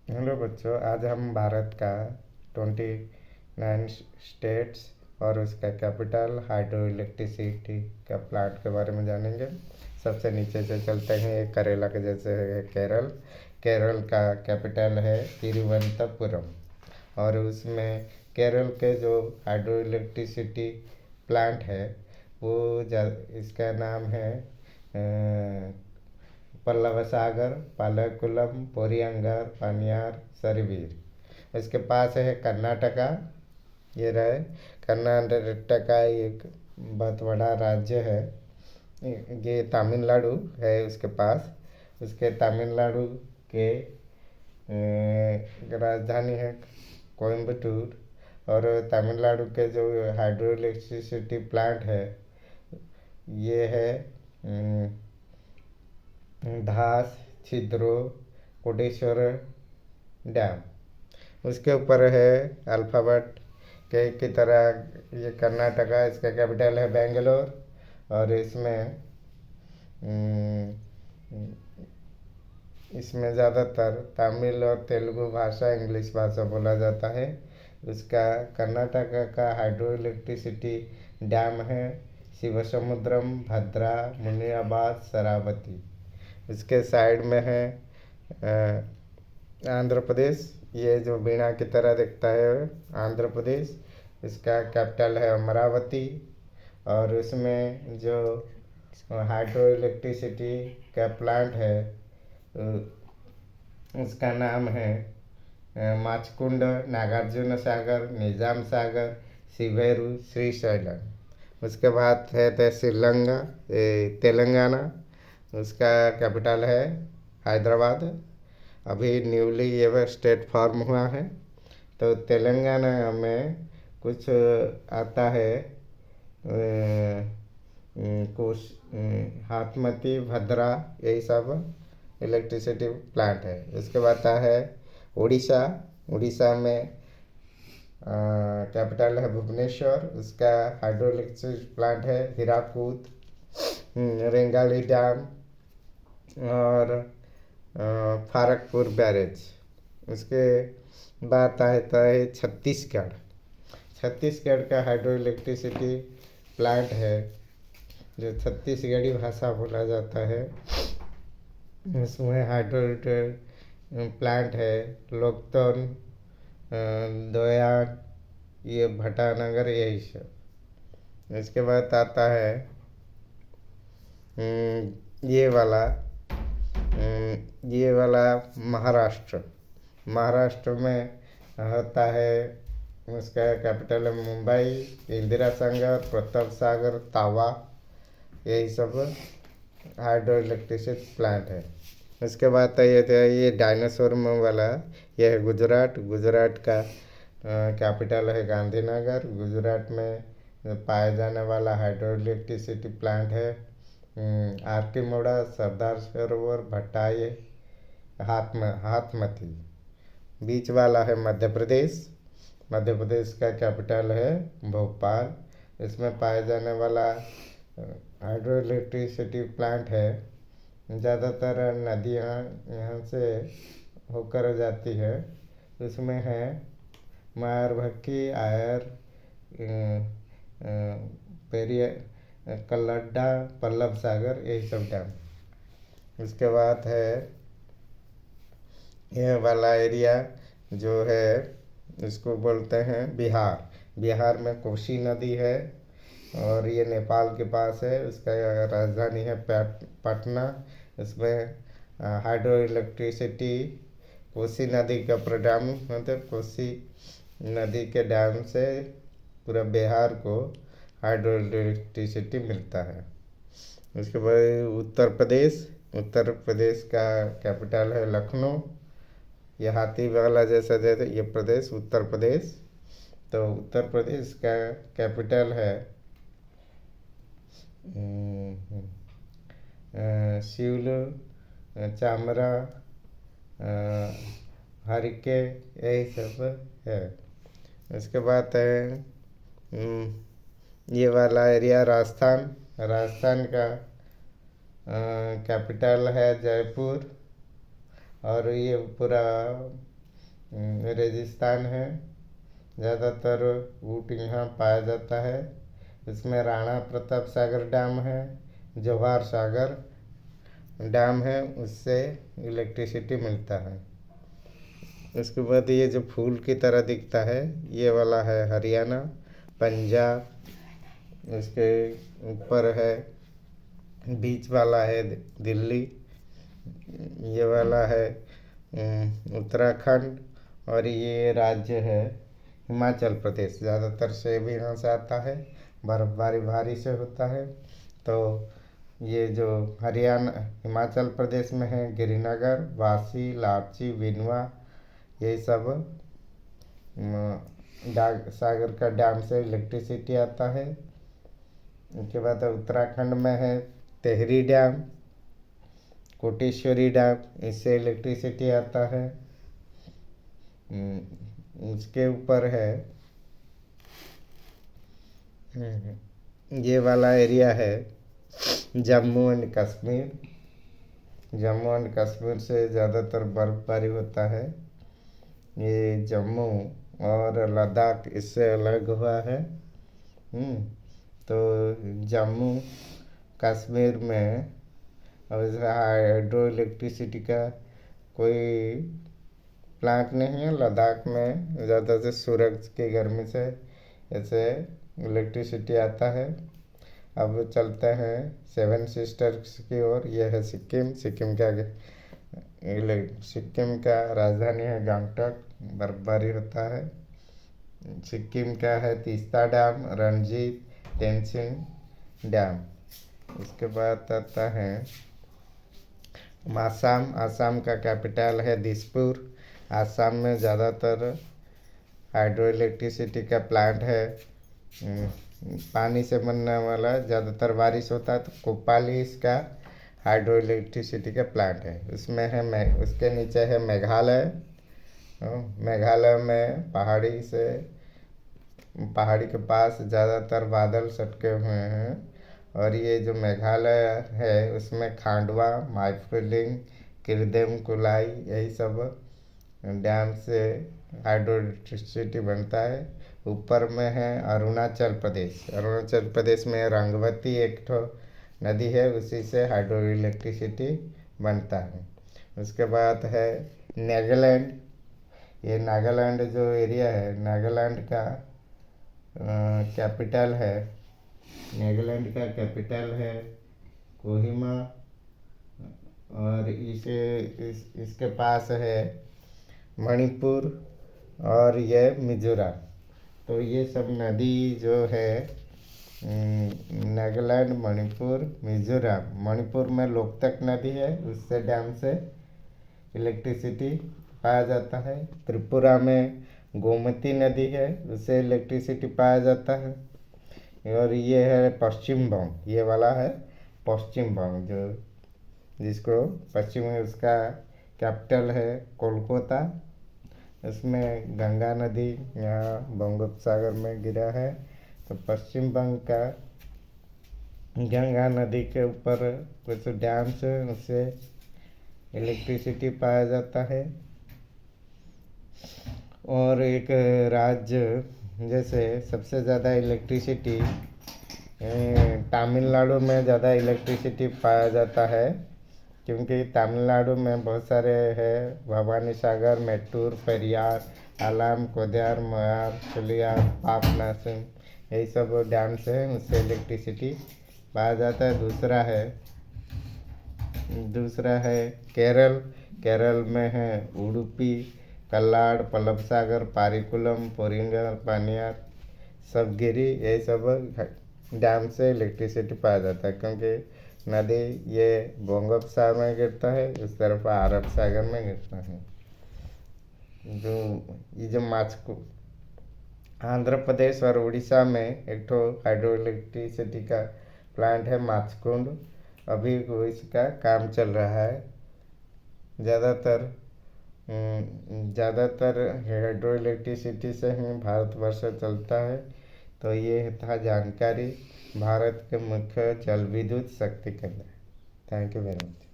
Hello बच्चों, आज हम भारत का 29 स्टेट्स और उसका कैपिटल हाइड्रो इलेक्ट्रिसिटी का प्लांट के बारे में जानेंगे। सबसे नीचे से चलते हैं, ये करेला के जैसे है केरल। केरल का कैपिटल है तिरुवनंतपुरम। और उसमें केरल के जो हाइड्रो इलेक्ट्रिसिटी प्लांट है वो इसका नाम है पल्लव सागर, पालकुलम, पोरियंगर, पनियार, सरवीर। इसके पास है कर्नाटका। ये रहे कर्नाटका, एक बहुत बड़ा राज्य है। ये तमिलनाडु है उसके पास। उसके तमिलनाडु के राजधानी है कोयम्बटूर। और तमिलनाडु के जो हाइड्रो इलेक्ट्रिसिटी प्लांट है ये है धास, छिद्रो, कोटेश्वर डैम। उसके ऊपर है अल्फ़ाबेट के की तरह ये कर्नाटका। इसका कैपिटल है बेंगलोर। और इसमें ज़्यादातर तमिल और तेलुगु भाषा, इंग्लिश भाषा बोला जाता है। उसका कर्नाटका का हाइड्रो इलेक्ट्रिसिटी डैम है शिवसमुद्रम, भद्रा, मुनियाबाद, शरावती। उसके साइड में है आंध्र प्रदेश। ये जो वीणा की तरह दिखता है आंध्र प्रदेश। इसका कैपिटल है अमरावती। और उसमें जो हाइड्रो इलेक्ट्रिसिटी का प्लांट है उसका नाम है माचकुंड, नागार्जुन सागर, निजाम सागर, शिवेरु, श्रीशैलम। उसके बाद है तेलंगाना। उसका कैपिटल है हैदराबाद। अभी न्यूली ये स्टेट फॉर्म हुआ है। तो तेलंगाना में कुछ आता है कुछ हाथमती, भद्रा, यही सब इलेक्ट्रिसिटी प्लांट है। उसके बाद आता है उड़ीसा। उड़ीसा में कैपिटल है भुवनेश्वर। उसका हाइड्रो इलेक्ट्रिसिटी प्लांट है हीराकुद, रेंगाली डैम और फारकपुर बैरेज। उसके बाद आता है छत्तीसगढ़। छत्तीसगढ़ का हाइड्रो इलेक्ट्रिसिटी प्लांट है जो छत्तीसगढ़ी भाषा बोला जाता है। इसमें हाइड्रो प्लांट है लोकतौन, दोयान, ये भटानगर, यही सब। इसके बाद आता है ये वाला महाराष्ट्र। महाराष्ट्र में होता है, उसका कैपिटल है मुंबई, इंदिरा सागर, प्रताप सागर, तावा, यही सब हाइड्रो इलेक्ट्रिसिटी प्लांट है। उसके बाद ये डायनासोर में वाला यह है गुजरात। गुजरात का कैपिटल है गांधीनगर। गुजरात में पाया जाने वाला हाइड्रो इलेक्ट्रिसिटी प्लांट है आरकीमोड़ा, सरदार सरोवर, भट्टाई, हाथमती। बीच वाला है मध्य प्रदेश। मध्य प्रदेश का कैपिटल है भोपाल। इसमें पाया जाने वाला हाइड्रो इलेक्ट्रिसिटी प्लांट है। ज़्यादातर नदियाँ यहाँ से होकर जाती है। उसमें है मारभक्की, आयर, पेरिया, कल्लड्डा, पल्लव सागर, यही सब डैम। उसके बाद है यह वाला एरिया जो है इसको बोलते हैं बिहार। बिहार में कोसी नदी है और ये नेपाल के पास है। उसका राजधानी है पटना। इसमें हाइड्रो इलेक्ट्रिसिटी कोसी नदी का डैम, मतलब कोसी नदी के डैम से पूरा बिहार को हाइड्रो इलेक्ट्रिसिटी मिलता है। उसके बाद उत्तर प्रदेश। उत्तर प्रदेश का कैपिटल है लखनऊ। ये हाथी वाला जैसा जैसे ये प्रदेश उत्तर प्रदेश। तो उत्तर प्रदेश का कैपिटल है शिवलू, चामरा, हरिके, यही सब है। उसके बाद है ये वाला एरिया राजस्थान। राजस्थान का कैपिटल है जयपुर। और ये पूरा रेगिस्तान है, ज़्यादातर ऊँट यहाँ पाया जाता है। इसमें राणा प्रताप सागर डैम है, जवाहर सागर डैम है, उससे इलेक्ट्रिसिटी मिलता है। उसके बाद ये जो फूल की तरह दिखता है ये वाला है हरियाणा, पंजाब, इसके ऊपर है बीच वाला है दिल्ली, ये वाला है उत्तराखंड, और ये राज्य है हिमाचल प्रदेश। ज़्यादातर सेब यहाँ से आता है, बर्फबारी भारी से होता है। तो ये जो हरियाणा हिमाचल प्रदेश में है गिरीनगर, वासी, लापची, विनवा, यही सब सागर का डैम से इलेक्ट्रिसिटी आता है। उसके बाद उत्तराखंड में है टिहरी डैम, कोटेश्वरी डैम, इससे इलेक्ट्रिसिटी आता है। उसके ऊपर है ये वाला एरिया है जम्मू एंड कश्मीर। जम्मू एंड कश्मीर से ज़्यादातर बर्फबारी होता है। ये जम्मू और लद्दाख इससे अलग हुआ है। तो जम्मू कश्मीर में अब हाइड्रो इलेक्ट्रिसिटी का कोई प्लांट नहीं है। लद्दाख में ज़्यादा से सूरज की गर्मी से ऐसे इलेक्ट्रिसिटी आता है। अब चलते हैं सेवन सिस्टर्स की ओर। यह है सिक्किम। सिक्किम का राजधानी है गंगटोक, बर्फबारी होता है। सिक्किम का है तीस्ता डैम, रणजीत, तेंजिंग डैम। इसके बाद आता है आसाम। आसाम का कैपिटल है दिसपुर। आसाम में ज़्यादातर हाइड्रो इलेक्ट्रिसिटी का प्लांट है। पानी से बनने वाला, ज़्यादातर बारिश होता है तो कोपाली इसका हाइड्रो इलेक्ट्रिसिटी का प्लांट है। उसमें है उसके नीचे है मेघालय। मेघालय में पहाड़ी के पास ज़्यादातर बादल सटके हुए हैं। और ये जो मेघालय है उसमें खांडवा, माइफलिंग, किरदेम कुलाई, यही सब डैम से हाइड्रो इलेक्ट्रिसिटी बनता है। ऊपर में है अरुणाचल प्रदेश। अरुणाचल प्रदेश में रंगवती एक ठो नदी है, उसी से हाइड्रो इलेक्ट्रिसिटी बनता है। उसके बाद है नागालैंड। ये नागालैंड जो एरिया है, नागालैंड का कैपिटल है, नागालैंड का कैपिटल है कोहिमा। और इसके पास है मणिपुर और ये मिजोरम। तो ये सब नदी जो है नागालैंड, मणिपुर, मिजोरम। मणिपुर में लोकतक नदी है, उससे डैम से इलेक्ट्रिसिटी पाया जाता है। त्रिपुरा में गोमती नदी है, उससे इलेक्ट्रिसिटी पाया जाता है। और ये है पश्चिम बंग। ये वाला है पश्चिम बंग, जिसको पश्चिम में उसका कैपिटल है कोलकाता। इसमें गंगा नदी यहाँ बंगोपसागर में गिरा है। तो पश्चिम बंग का गंगा नदी के ऊपर कुछ डैम से उससे इलेक्ट्रिसिटी पाया जाता है। और एक राज्य जैसे सबसे ज़्यादा इलेक्ट्रिसिटी तमिलनाडु में ज़्यादा इलेक्ट्रिसिटी पाया जाता है, क्योंकि तमिलनाडु में बहुत सारे है भवानी सागर, मेट्टूर, पेरियार, आलम, कोदयार, मोयार, चुलियार, पापनासम, यही सब डैम से उससे इलेक्ट्रिसिटी पाया जाता है। दूसरा है केरल। केरल में है उडुपी, कल्लाड़, पलबसागर, पारिकुलम, पोरिंगर, पानियार, सबगिरी, यही सब डैम से इलेक्ट्रिसिटी पाया जाता है। क्योंकि नदी ये बंगोपसागर में गिरता है, इस तरफ अरब सागर में गिरता है। ये जो आंध्र प्रदेश और उड़ीसा में एक तो हाइड्रो इलेक्ट्रिसिटी का प्लांट है माचकुंड। अभी इसका काम चल रहा है। ज़्यादातर हाइड्रो इलेक्ट्रिसिटी से ही भारतवर्ष चलता है। तो ये था जानकारी भारत के मुख्य जल विद्युत शक्ति केंद्र। Thank you very much.